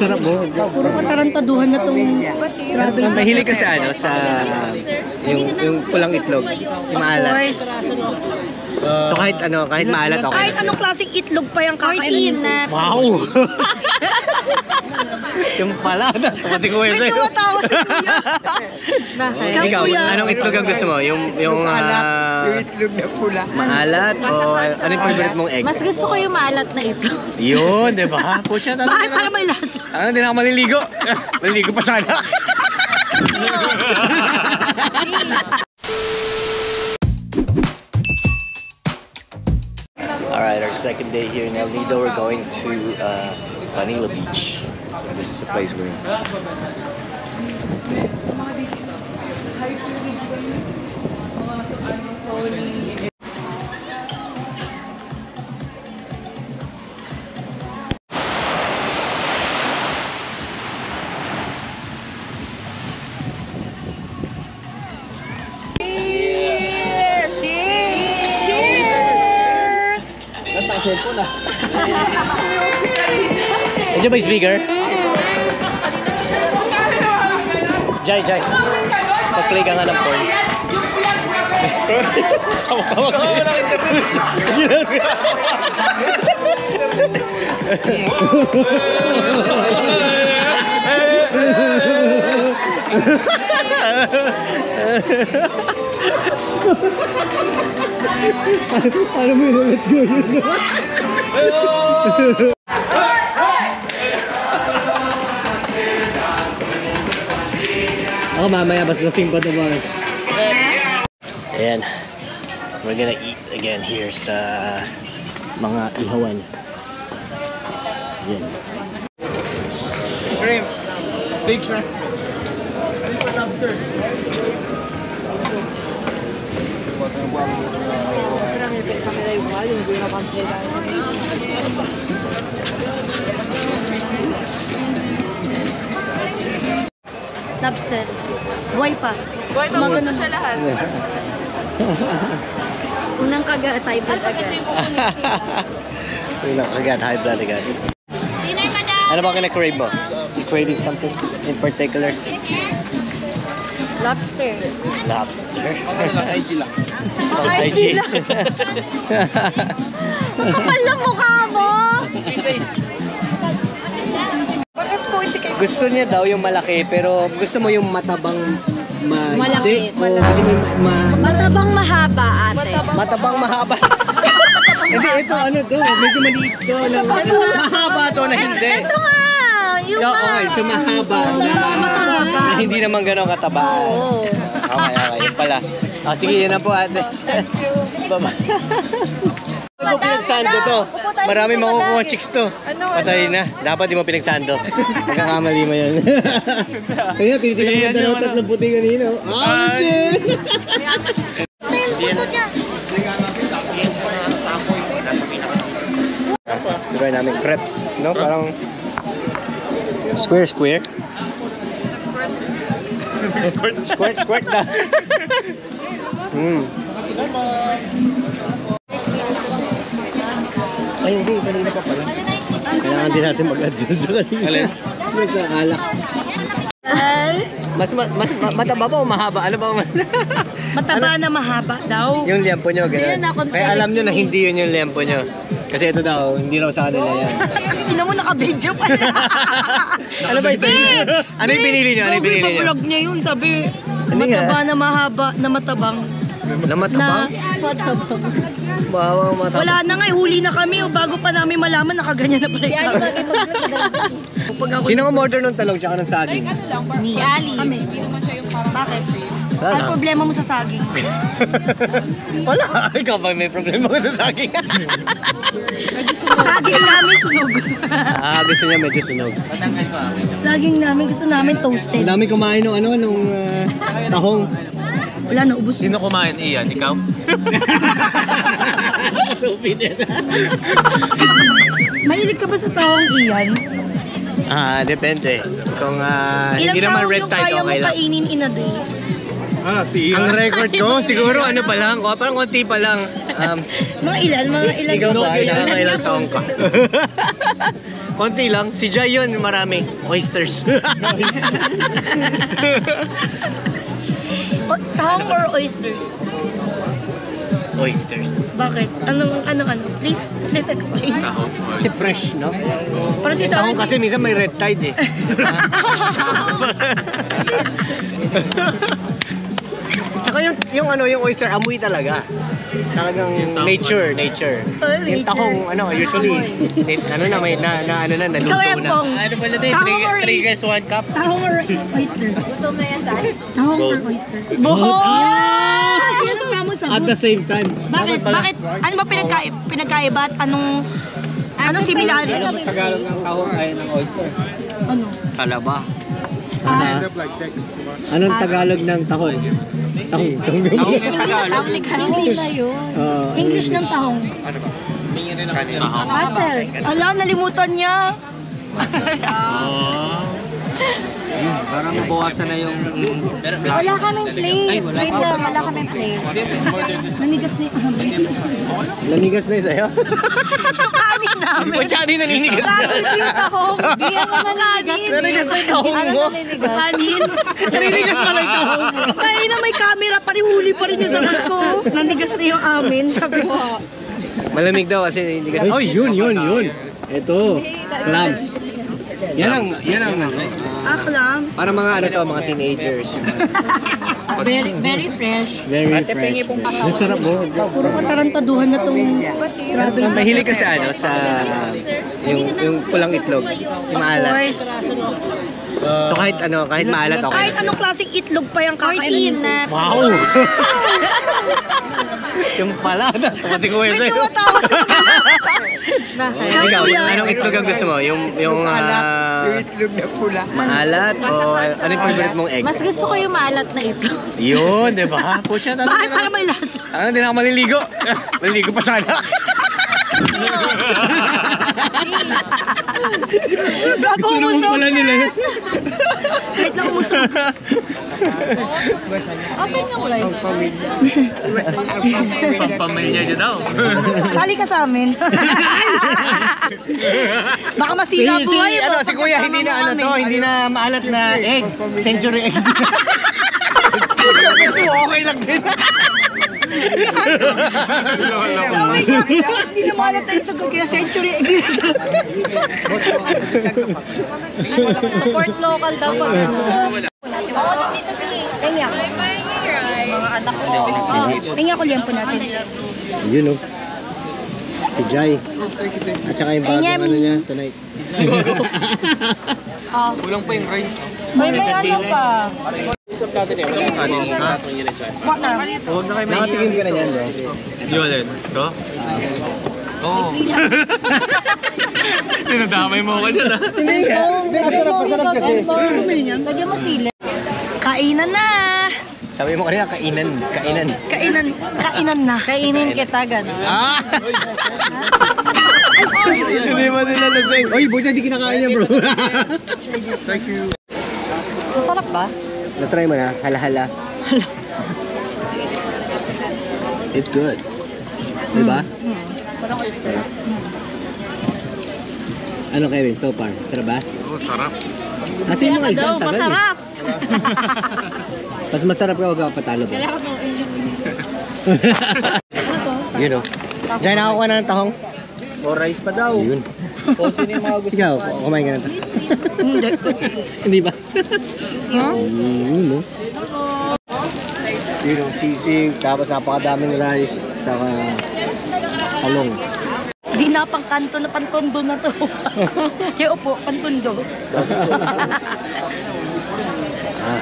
sarap mo. Puro katarantaduhan na tong travel. Mahilig ka sa ano, sa yung pulang itlog, yung maalat. Of course. So kahit ano, kahit maalat okay. Kahit anong klaseng itlog pa yung kakainin. Wow! Yung pala, kasi ko yun sa'yo. May tumatawa si Kuya. Bakit? Ikaw, anong itlog ang gusto mo? Yung Yung itlog na pula. maalat o ano yung favorite mong egg? Mas gusto ko yung maalat na itlog. Yun, di ba? Pucha, Bakit para may lasa? hindi na ako maliligo. Maliligo pa sana. Alright, our second day here in El Nido. We're going to Manila Beach. So this is the place we're in. Cellphone ah. Medyo ba speaker? Jai, pag-play ka nga ng porn. Kawag-kawag. Paano mo yung let go yun? Ako mamaya basta lasing pa naman. Ayan. We're gonna eat again here sa mga ihawan. Ayan. Shrimp. Big shrimp. Lobster. Lobster. Buhay pa. Boy, magulo siya lahat. Unang kagat, high blood agad. Unang kagat, high blood agad. Dinner, madam! Ano ba kina-crave mo? You craving something in particular? Lobster. Lobster. IG lang. IG lang. Kapal na mukha mo! Gusto niya daw yung malaki, pero gusto mo yung matabang Malaki. O gusto mo yung Matabang mahaba, ate. matabang mahaba. Hindi, ito ano to, medyo maliit to. Mahaba to na hindi. Ito nga! Yung Okay, so mahaba na hindi naman gano'ng kataba. Oo. Okay, yun pala. Sige, yun na po ate. Bye-bye. Ano mo pinagsando to? Marami makukuha chicks to. Patay na. Dapat di mo pinagsando. Pagkakamali mo yan. Kaya tinitignan mo dalawa tatlong puti kanina. Try namin crepes. No? Parang square. Squirt na. Ay, hindi. Kanina pa pala. Kailangan din natin mag-adjust sa kanina. Alin? Sa alak. Mas mataba ba o mahaba? Ano ba? Mataba na mahaba daw. Yung liempo nyo, gano'n. Kaya alam nyo na hindi yun yung liempo nyo. Kasi ito daw, hindi raw sa kanila yan. Ina mo, naka-video pa na. Ano ba yung Ano yung pinili nyo? Ano yung pinili nyo? Vlog niya yun, sabi. Mataba na mahaba na matabang. Na matabang? Matabang. Bawang matabang. Wala na nga, huli na kami. O bago pa namin malaman, nakaganyan na pala Si Ali bagay mag-vlog. Sino ang order ng talong tsaka ng saging? Si Ali. Kami. Bakit? Ano problema mo sa saging? Wala. Ikaw ba may problema ko sa saging? Saging namin sunog. Gusto niya medyo sunog. Saging namin, gusto namin toasted. Ang dami kumain nung nung tahong. Wala na, ubos. Sino kumain? Iyan? Ikaw? Supin yan. Mahilig ka ba sa tahong iyan? Depende. Kung hindi naman red tide, okay lang. Ilang kainin in a day? Si Iyan. Ang record ko, siguro ano pa lang, parang konti pa lang. Mga ilan? Ikaw ba? Ilang taong ka? konti lang. Si Jai yun, marami. Oysters. Tahong or oysters? Oysters. Bakit? Ano? Please explain. Kasi fresh, no? Para si Tahong kasi minsan may red tide eh. Tsaka yung oyster, amoy talaga. Talagang nature. Yung tahong, usually, naluto Ikaw, na. Empong. Ano pala ito? Tahong or 3 girls, 1 cup? Tahong or oyster? Gutom na yan, Sai. Tahong or oyster? Yan ang tamang sagot. At the same time. Bakit? Ano ba pinagkaiba at anong similarity? Tagalog ng tahong ay ng oyster. Ano? Talaba. Anong Tagalog ng tahong? Tahong. English na yun. English ng tahong. Muscles. Ala, nalimutan niya. Parang mabawasan na yung... Wala kaming plate. Wait lang, wala kaming plate. Nanigas na yung amin. Nanigas na yun sa'yo? Yung kanin namin. Ba't siya di naninigas? Bakit yung tahong? Biyan mo naninigas. Nanigas na yung tahong Ano mo? naninigas? Kanin. Naninigas pala yung tahong mo. Kaya na may camera pa rin, huli pa rin yung sagot ko. Nanigas na yung amin. Sabi ko. Malamig daw kasi naninigas. Oh, yun. Ito, clams. Yan ang Aklam. para mga mga teenagers. Very fresh. Very fresh. Ang sarap mo. Puro katarantaduhan na tong travel. Mahilig ka sa yung pulang itlog, yung Of maalat. course. So kahit maalat okay. Kahit anong klaseng itlog pa yung kakainin. Wow! Yung pala, kasi ko May yun sa'yo. tumatawa sa Bakit? Ikaw, anong itlog ang gusto mo? Yung itlog na pula. maalat o ano yung favorite mong egg? Mas gusto ko yung maalat na ito. Yun, di ba? Pucha, Bakit para may lasa? hindi na ako maliligo. Maliligo pa sana. Bago umusog. nila yun. Wait lang umusog. Asan yung light? Pampamilya niyo daw. Sali ka sa amin. Baka masira buhay mo. Si Kuya, hindi na maalat na egg. Century egg. Gusto mo, okay lang din. Sabi niya, hindi na malat na ito kaya century egg. Support local daw pag ano. Oo, dito Kanya. mga anak ko. Kanya ko liyan po natin. Yun o. Si Jai. At saka yung bagong niya tonight. Kulang pa yung rice. May ano pa. Nakatingin ka na yan, bro. Yun, ito? Oo. Tinadamay mo ka dyan, ha? Hindi ka. Hindi, masarap kasi. Lagyan mo sili. Kainan na. Sabi mo kanina, kainan. Kainan na. Kainin kita, gano'n. Hindi mo nila lasing. Oy, bucha, di kinakain yan, bro. Masarap ba? Na-try mo na, hala-hala. It's good. Diba? Parang oyster. Ano, Kevin, so far? Sarap ba? Oo, sarap. Kasi yung mga Daw, isang tagal eh. masarap. Mas masarap ka, huwag ka patalo ba? Kailangan mo Yun o. Diyan nakakuha na ng tahong. O rice pa daw. Yun. O sino yung mga gusto? Ikaw, kumain ka na to. Hindi. Hindi ba? Hmm? Yun o. Yun o, sisig, tapos napakadaming rice, tsaka talong. Di na pang kanto na pantondo na to. Kaya upo, pantondo. Ah,